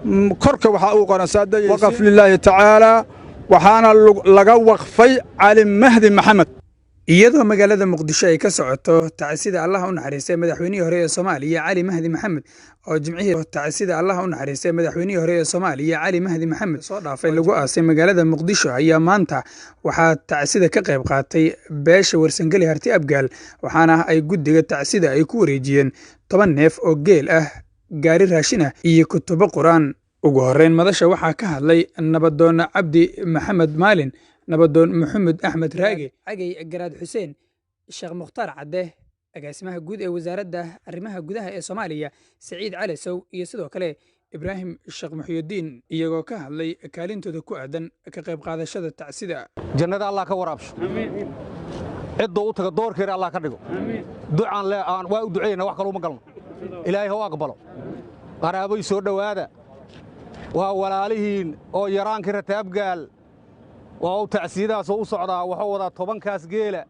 korka waxa uu qoran saaday waqaf lillahi ta'ala waxaana laga waqfay cali mahdi maxamed iyadoo magaalada muqdisho ay ka socoto tacsida allah u naxariistay madaxweynihii hore ee Soomaaliya cali mahdi maxamed oo jimcihii tacsida allah u naxariistay madaxweynihii hore ee Soomaaliya cali mahdi maxamed soo dhaafay lagu aasay magaalada muqdisho ayaa maanta waxaa tacsida ka qayb qaatay beesha warsangeli harti abgaal waxaana ay guddiga tacsida ay ku wareejiyeen 10 neef oo geel ah gaari raashin ah iyo kutubo quraan ugu horeyn madasha waxaa ka hadlay nabadoon cabdi maxamed maalin nabadoon maxamed axmed raage cagay garaad xuseen sheekh mukhtaar cadde agaasimaha guud ee wasaaradda arrimaha gudaha ee Soomaaliya Saciid Cali Sow iyo sidoo kale Ibrahim Sheekh Muxyidiin iyagoo ka hadlay kaalintooda ku aadan ka qayb qaadashada tacsida jannada Allah ka waraabsho cidda u taga doorkeeda Allah ka dhigo ducaan le aan waa u duceeyna wax kale uma galno ilaahay ha aqbalo qaraabay soo dhawaada waa walaalihiin oo yaraankii rataabgaal waa uu tacsiidaas u socdaa wuxuu wadaa 10 kaas geela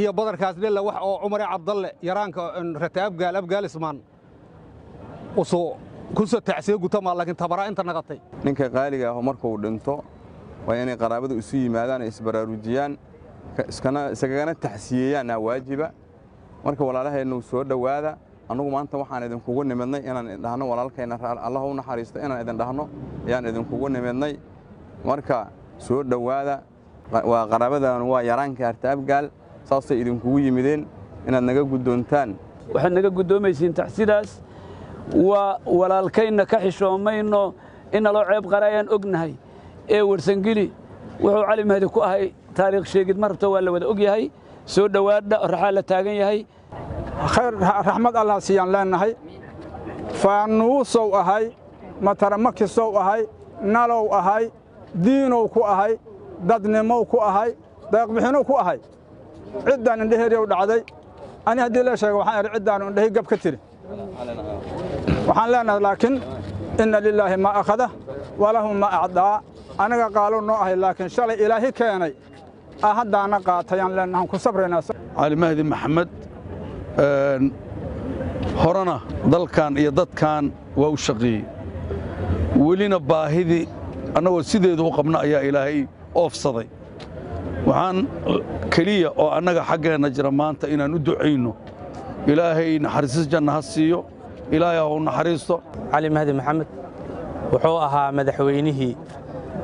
iyo badarkaas dhilla wax oo Umar Cabdalle yaraanka rataabgaal abgaal ismaan usoo ku soo tacsiyo gutama laakiin tabara inta naqatay ninka qaaliga ah markuu dhinto waa inay qaraabadu isu yimaadaan isbaraarujiyaan isagana taxsiyeeyaan waajiba marka walaalaheenu soo dhawaada anagu maanta waxaan idin kugu nimidnay inaan dhahno walaalkeena Allah u naxariisto inaan idin dhahno yaan idin kugu nimidnay marka soo dhawaada waa qaraabadan waa yaraanka harta abgaal saasay idin kugu yimideen inaad naga gudoontaan waxaad naga gudoomaysiin taxsidaas waa walaalkayna ka xishoomayno in loo ceeb qarayaan ognahay ee warsangeli wuxuu cali mahdi ku ahay taariikh sheegid marto waa la wada og yahay soo dhawaada raxa la taagan yahay خير رحمة الله سيان لنا هاي فنوصو أهاي مترمك سو أهاي نلو أهاي دينو كو أهاي ددنمو كو أهاي داق بحنو كو أهاي عدان اندهي ريو دعدي أنا هدي لا شيء وحان عدان اندهي قب كتير وحان لنا لكن إن لله ما أخذه وله ما أعطى أنا قالوا نو أهاي لكن شالي إلهي كياني أهدانا قاتيان لأنهم كسبرنا علي مهدي محمد horena dalkan iyo dadkan waa u shaqeeyey welina baahidii annagoo sideedu u qabna ayaa ilaahay oofsaday waxaan keliya oo annaga xaggeenna jira maanta inaan u ducayno ilaahay naxariistis janna ha siiyo ilaahay ha u naxariisto cali mahdi maxamed wuxuu ahaa madaxweynihii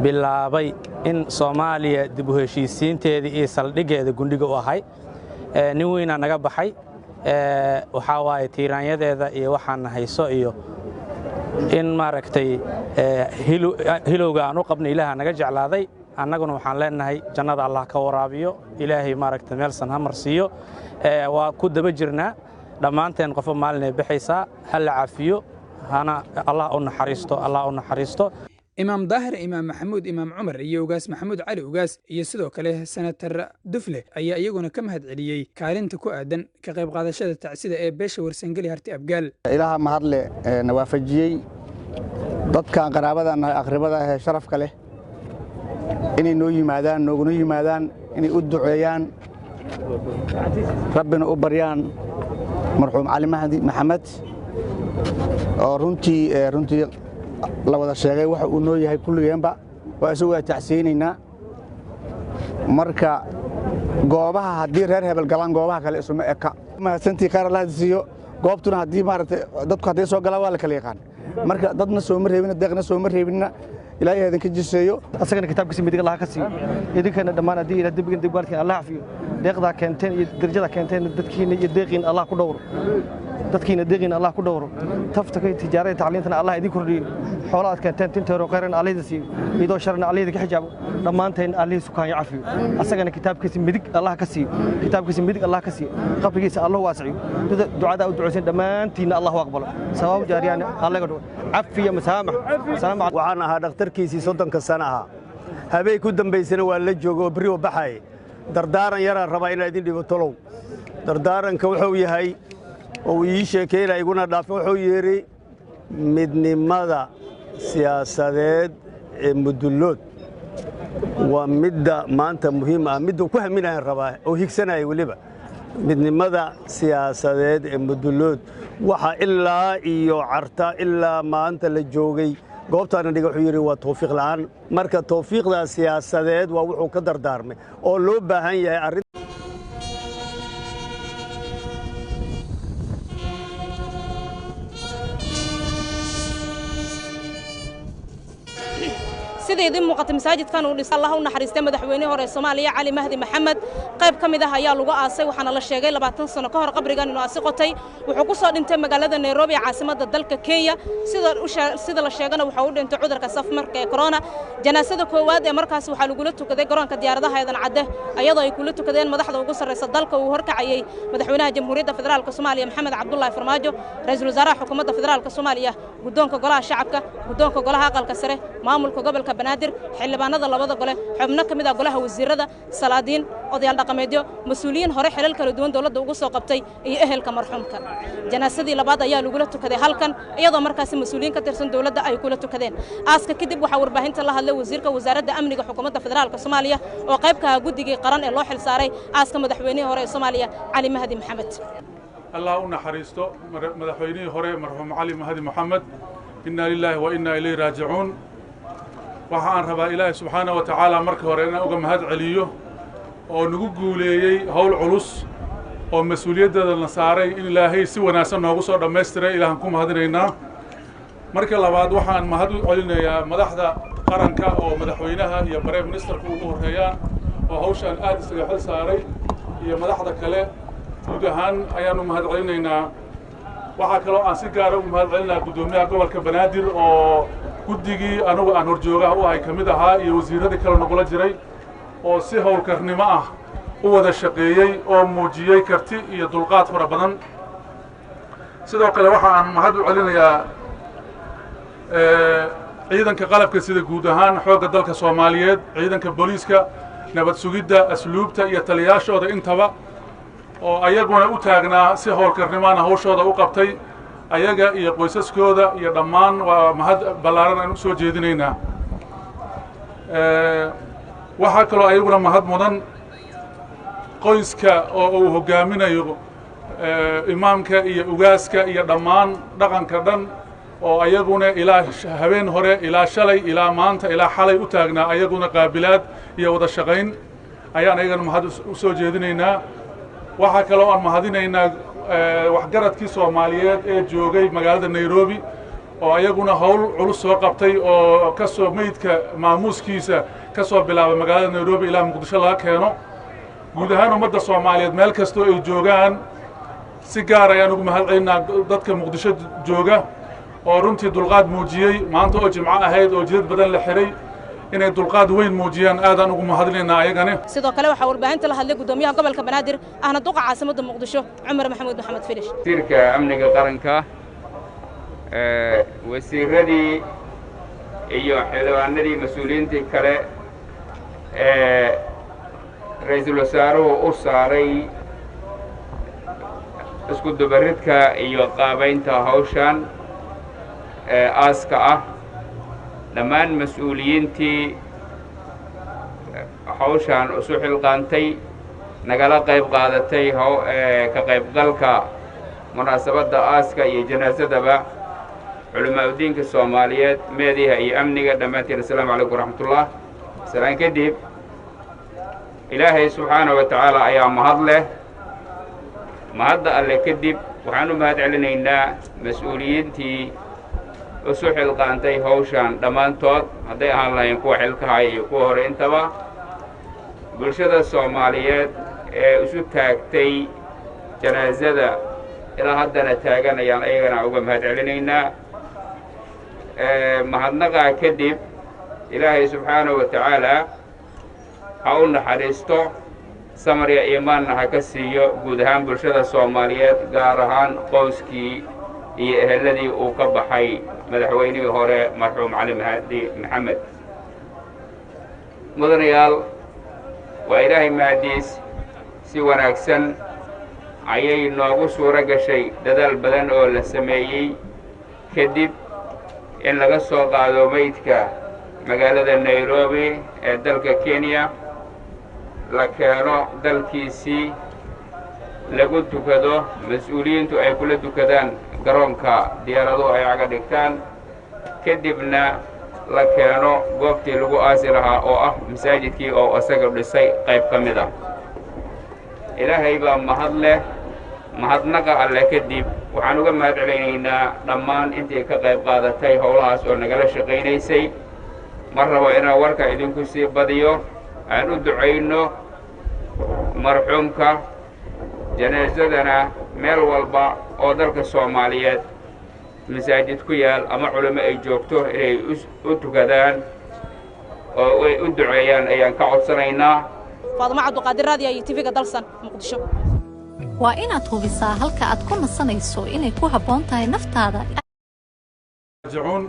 bilaabay in Soomaaliya dib u heshiisiinteedii iyo saldhigeeda gundhiga u ahay nin weynaa naga baxay waxa waaye tiiraanyadeeda iyo waxaan hayso iyo in maaragtay hilowga aan u qabnay ilaaha naga jeclaaday annaguna waxaan leenahay jannada Allah ka waraabiyo ilaahay maaragtay meel san hamarsiyo waa ku daba jirnaa dhammaanteen qof maalin ay bixaysaa hal caafiyo hana Allah u naxariisto إمام ظاهر إمام محمود إمام عمر يوغاس محمود علي وغاس يسدو كله سنتر دفله أي يجونا كم هاد عليي كارين تكو أدن كغيب قادة شدة تعسيدة بيش ورسنجلي هرتي أبقال إلها مهرلي نوافجي ضد كان قرابة أن أقربة شرف كله إني نوي مادان نوي مادان إني أدعيان ربنا أبريان مرحوم علي مهدي محمد runtii la wada sheegay waxa uu noo yahay kulligeenba waa isagoo tacsiinayna marka goobaha haddii reer hebel galaan goobaha kale isuma eka mahadsantii khayr Allah siiyo goobtuna haddii maaragtay dadku hadday soo galaan waa la kala yaqaan marka dadna soo ma reebina deeqna soo ma reebina ilaahay idinka jiseeyo asagana kitaabkiisa midig Allah ka siiyo idinkana dhammaan haddii ila dibigin dibaalkii Allah afiyo deeqda keenteen iyo darajada keenteen dadkiina iyo deeqin Allah ku dhowro dadkiina deeqin Allah ku dhowro taftakay tijaarada tacliintana Allah idin kordhiyo xoolaad keenteen tinteero qeyran Allah siiyo idoo sharna Allah idinka xijaabo dhammaanteen Allah sukaan yafiyo asagana kitaabkiisa midig Allah ka siiyo kitaabkiisa midig Allah ka siiyo qabrigiisa Allah waasiyo ducada u duceysan dhammaantiina Allah aqbalo sabab jaariyaan Allah ka dhaw afiya masaamax salaam waxaan ahaa dhakhtarkiisii 30 sano ahaa habeen ku dambeysana waa la joogo bari oo baxay dardaaran yara raba in idin dhibo tolow dardaaranka wuxuu yahay oo ii sheekeynay iguna dhaafay wuxuu yeeri midnimada siyaasadeed ee mudullood waa midda maanta muhiim ah midda ku haminay rabaa oo higsanay waliba midnimada siyaasadeed ee mudullood waxa ilaa iyo carta ilaa maanta la joogay goobtaana dhiga wuxuu yidhi waa tawfiiq la'aan marka tawfiiqdaa siyaasadeed waa wuxuu ka dardaarmay oo loo baahan yahay arrin sidii muuqata masaajidkan uu dhisay Allah u naxariistay madaxweynaha hore Soomaaliya Cali Mahdi Maxamed qayb kamid ah ayaa lagu aasay waxaana la sheegay 20 sano ka hor qabrigan inuu aasi qotay wuxuu ku soo dhintay magaalada Nairobi caasimadda dalka Kenya sida la sheegana wuxuu u dhintay cudurka safmarka ee corona janaasada koowaad ee markaas waxa lagu la tukaday garoonka diyaaradaha Eedan Cadde ayadoo ay kula tukadeen madaxda ugu sareysa dalka uu horkacayay madaxweynaha Jamhuuriyadda Federaalka Soomaaliya Maxamed Cabdullaahi Farmaajo ra'iisul wasaaraha xukuumadda Federaalka Soomaaliya guddoonka golaha shacabka guddoonka golaha aqalka sare maamulka gobolka Banaadir xildhibaanada labada gole xubno kamid ah golaha wasiirada salaadiin odayaal dhaqameedyo mas'uuliyiin hore xilal kala duwan dawladda ugu soo qabtay iyo ehelka marxuumka janaasadii labaad ayaa lagu la tukaday halkan iyadoo markaas mas'uuliyiin ka tirsan dawladda ay kula tukadeen aaska kadib waxa warbaahinta la hadlay wasiirka wasaaradda amniga xukuumadda federaalka Soomaaliya oo qayb ka ah guddiga qaran ee loo xil saaray aaska madaxweynaha hore ee Soomaaliya Cali Mahdi Maxamed الله نحرسته مدحويني هوري مرحوم علي مهدي محمد إنا لله وإنا إليه راجعون waxaan rabaa ilaahay subxaanahu wa tacaala marka hore inaan uga mahad celiyo oo nagu guuleeyey howl culus oo mas'uuliyaddeeda la saaray in ilaahay si wanaagsan noogu soo dhammaystiray ilaahan ku mahadinaynaa marka labaad waxaan mahad u celinayaa madaxda qaranka oo madaxweynaha iyo prime ministerku ugu horeeyaan oo hawshan aad isaga xil saaray iyo madaxda kale guud ahaan ayaanu mahad celinaynaa waxaa kaloo aan si gaara ugu mahad celinayaa guddoomiyaha gobolka Banaadir oo guddigii anagu aan horjoogaha u ahay ka mid ahaa iyo wasiiradii kale nagula jiray oo si howlkarnimo ah u wada shaqeeyey oo muujiyey karti iyo dulqaad fara badan sidoo kale waxaan mahad u celinayaa ciidanka qalabka sida guud ahaan xoogga dalka Soomaaliyeed ciidanka booliiska nabad sugidda asluubta iyo taliyaashooda intaba oo ayaguna u taagnaa si howlkarnimana hawshooda u qabtay ayaga iyo qoysaskooda iyo dhammaan waa mahad ballaaran aan u soo jeedinaynaa waxaa kaloo ayaguna mahad mudan qoyska oo uu hogaaminayo imaamka iyo ugaaska iyo dhammaan dhaqanka dhan oo ayaguna ilaa habeen hore ilaa shalay ilaa maanta ilaa xalay u taagnaa ayaguna qaabilaad iyo wada shaqayn ayaan ayagana mahad u soo jeedinaynaa waxaa kaloo aan mahadinaynaa waxgaradkii Soomaaliyeed ee joogay magaalada Nairobi oo ayaguna howl culus soo qabtay oo ka soo meydka maamuuskiisa ka soo bilaabay magaalada Nairobi ilaa Muqdisho laga keeno guud ahaan ummadda Soomaaliyeed meel kasta oo ay joogaan si gaar ah ayaan ugu mahad celinaa dadka Muqdisho jooga oo runtii dulqaad muujiyey maanta oo jimco ahayd oo jidad badan la xiray inay dulqaad weyn muujiyaan aadaan ugu mahadinaynaa ayagana sidoo kale waxa warbaahinta la hadlay gudoomiyaha gobolka Banaadir ahna duqa caasimadda Muqdisho Cumar Maxamuud Maxamed Filish wasiirka amniga qaranka wasiiradii iyo xildhibaanadii mas'uuliyiintii kale ra'iisul wasaaruhu u saaray isku dubaridka iyo qaabaynta hawshan aaska ah dhammaan mas'uuliyiintii hawshan isu xilqaantay nagala qayb qaadatay ka qaybgalka munaasabadda aaska iyo janaasadaba culimaadudiinka Soomaaliyeed meediyaha iyo amniga dhammaantiin assalaamu calaykum waraxmatullah salaan kadib ilaahay subxaanahu wa tacaala ayaa mahad leh mahadda alle kadib waxaan u mahad celinaynaa mas'uuliyiintii isu xilqaantay hawshan dhammaantood hadday ahaan lahayn kuwa xilka haya iyo kuwa hore intaba bulshada Soomaaliyeed ee isu taagtay janaasada ilaa haddana taagan ayaan ayagana uga mahad celinaynaa mahadnaqaa kadib ilaahay subxaanahu wa tacaala ha u naxariisto samar iyo iimaanna ha ka siiyo guud ahaan bulshada Soomaaliyeed gaar ahaan qoyskii iyo eheladii uu ka baxay madaxweynihii hore marxuum Cali Mahdi Maxamed mudanayaal waa ilaahay mahadiis si wanaagsan ayay noogu suuro gashay dadaal badan oo la sameeyey kadib in laga soo qaado meydka magaalada Nairobi ee dalka Kenya la keeno dalkiisii lagu tukado mas'uuliyiintu ay kula tukadaan garoonka diyaaraduhu ay caga dhigtaan kadibna la keeno goobtii lagu aasi lahaa oo ah masaajidkii oo asaga dhisay qayb ka mid ah ilaahay baa mahad leh mahadnaqa alle kadib waxaan uga mahad celinaynaa dhammaan intii ka qayb qaadatay howlahaas oo nagala shaqaynaysay mar rabo inaan warka idinku sii badiyo aan u ducayno marxuumka janaasadana meel walba oo dalka Soomaaliyeed masaajid ku yaal ama culimo ay joogto inay u tukadaan oo ay u duceeyaan ayaan ka codsanaynaa Faadimo Cabduqaadir raadiyo iyo TV-ga dalsan Muqdisho waa inaad hubisaa halka aad ku nasanayso inay ku habboon tahay naftaada raajicuun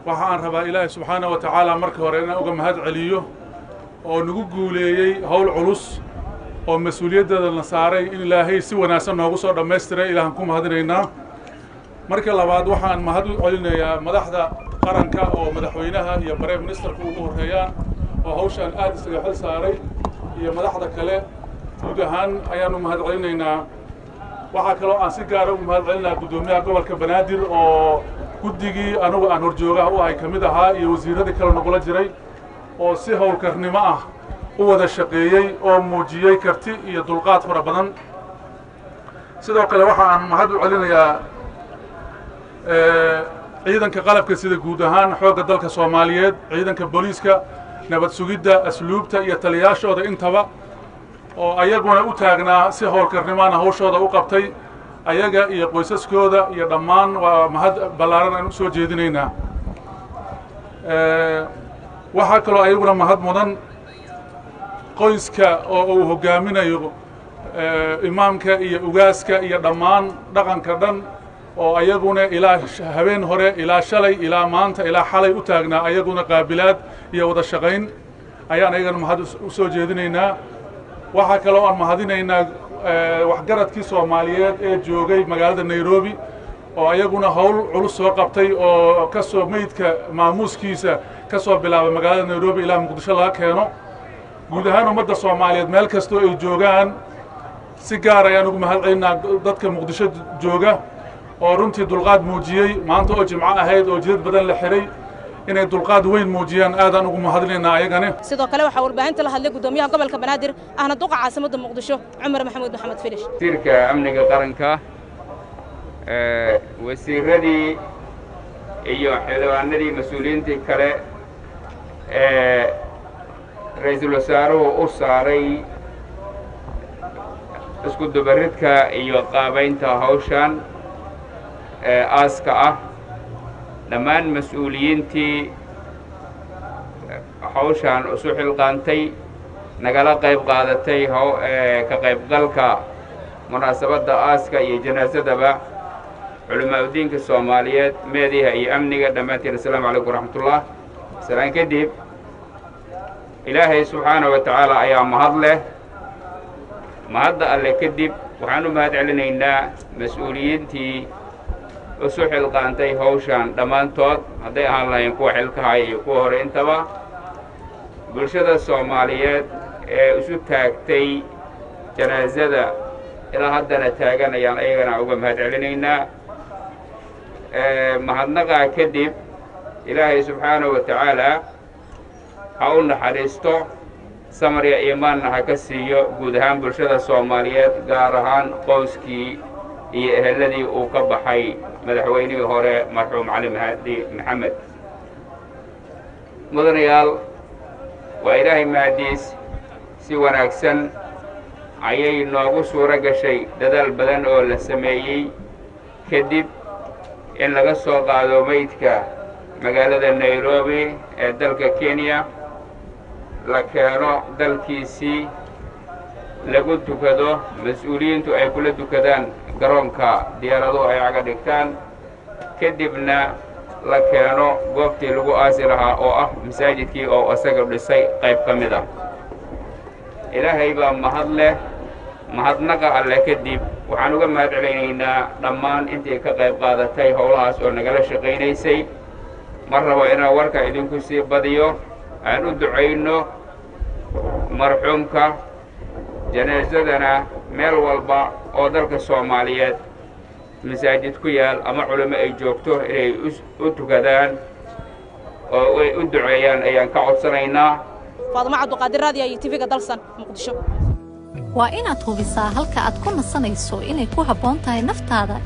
waxa aan rabaa Ilaahay subxaanahu wa ta'aala marka hore inaan uga mahad celiyo oo nagu guuleeyay hawl culus oo mas'uuliyadda la saaray in Ilaahay si wanaagsan noogu soo dhameystiray ilaahan ku mahadinaynaa marka labaad waxaan mahad u celinayaa madaxda qaranka oo madaxweynaha iyo prime ministerku ugu horeeyaan oo hawshan aad isaga xil saaray iyo madaxda kale guud ahaan ayaanu mahad celinaynaa waxa kale oo aan si gaar ah u mahad celinayaa gudoomiyaha gobolka Banaadir oo guddigii anagu aan horjoogaha u ahay kamid ahaa iyo wasiiradii kale nagula jiray oo si howlkarnimo ah u wada shaqeeyay oo muujiyay karti iyo dulqaad fara badan sidoo kale waxa aan mahad u celinayaa ciidanka qalabka sida guud ahaan xoogga dalka Soomaaliyeed ciidanka booliiska nabad sugidda asluubta iyo taliyaashooda intaba oo ayaguna u taagnaa si howlkarnimana hawshooda u qabtay ayaga iyo qoysaskooda iyo dhammaan waa mahad ballaaran aan u soo jeedinaynaa waxa kale oo ayaguna mahad mudan qoyska oo uu hogaaminayo imaamka iyo ugaaska iyo dhammaan dhaqanka dhan oo ayaguna ilaa habeen hore ilaa shalay ilaa maanta ilaa xalay u taagnaa ayaguna qaabilaad iyo wada shaqayn ayaan ayagana mahad u soo jeedinaynaa waxa kale oo aan mahadinaynaa waxgaradkii Soomaaliyeed ee joogay magaalada Nairobi oo ayaguna hawl culus soo qabtay oo ka soo meydka maamuuskiisa ka soo bilaabay magaalada Nairobi ilaa Muqdisho laga keeno guud ahaan ummadda Soomaaliyeed meel kasta oo ay joogaan si gaar ah ayaan ugu mahad celinaa dadka Muqdisho jooga oo runtii dulqaad muujiyay maanta oo jimco ahayd oo jidad badan la xiray inay dulqaad weyn muujiyaan aadaan ugu mahadinaynaa ayagana sidoo kale waxa warbaahinta la hadlay gudoomiyaha gobolka Banaadir ahna duqa caasimadda Muqdisho Cumar Maxamuud Maxamed Filish wasiirka amniga qaranka wasiiradii iyo xildhibaanadii mas'uuliyiintii kale ra'iisul wasaaruhu u saaray isku dubaridka iyo qaabaynta hawshan aaska ah dhammaan mas'uuliyiintii hawshan usu xilqaantay nagala qayb qaadatay ka qaybgalka munaasabadda aaska iyo janaasadaba culimaadudiinka Soomaaliyeed meediyaha iyo amniga dhammaantiin assalaamu calaykum waraxmatullah salaan kadib ilaahay subxaanahu wa ta'aala ayaa mahad leh mahadda alle kadib waxaan u mahad celinaynaa mas'uuliyiintii usu xilqaantay hawshan dhammaantood hadday ahaan lahayn kuwa xilka haya iyo kuwa hore intaba bulshada Soomaaliyeed ee isu taagtay janaasada ilaa haddana taagan ayaan ayagana uga mahad celinaynaa mahadnaqa kadib ilaahay subxaanahu wa ta'aala ha u naxariisto samar iyo iimaanna ha ka siiyo guud ahaan bulshada Soomaaliyeed gaar ahaan qoyskii iyo eheladii uu ka baxay madaxweynihii hore marxuum Cali Mahdi Maxamed mudanayaal waa ilaahay mahadiis si wanaagsan ayay noogu suura gashay dadaal badan oo la sameeyey kadib in laga soo qaado meydka magaalada Nairobi ee dalka Kenya la keeno dalkiisii lagu tukado mas'uuliyiintu ay kula tukadaan garoonka diyaaraduhu ay caga dhigtaan kadibna la keeno goobtii lagu aasi lahaa oo ah masaajidkii oo asaga dhisay qayb ka mid ah ilaahay baa mahad leh mahadnaqa alle kadib waxaan uga mahad celinaynaa dhammaan intii ka qayb qaadatay howlahaas oo nagala shaqaynaysay mar rabo inaan warka idinku sii badiyo aan u ducayno marxuumka janaasadana meel walba oo dalka Soomaaliyeed masaajid ku yaal ama culimo ay joogto inay u tukadaan oo ay u duceeyaan ayaan ka codsanaynaa. Faaduma Cabduqaadir Raadiyo iyo TV-ga Dalsan Muqdisho. waa inaad hubisaa halka aad ku nasanayso inay ku habboon tahay naftaada.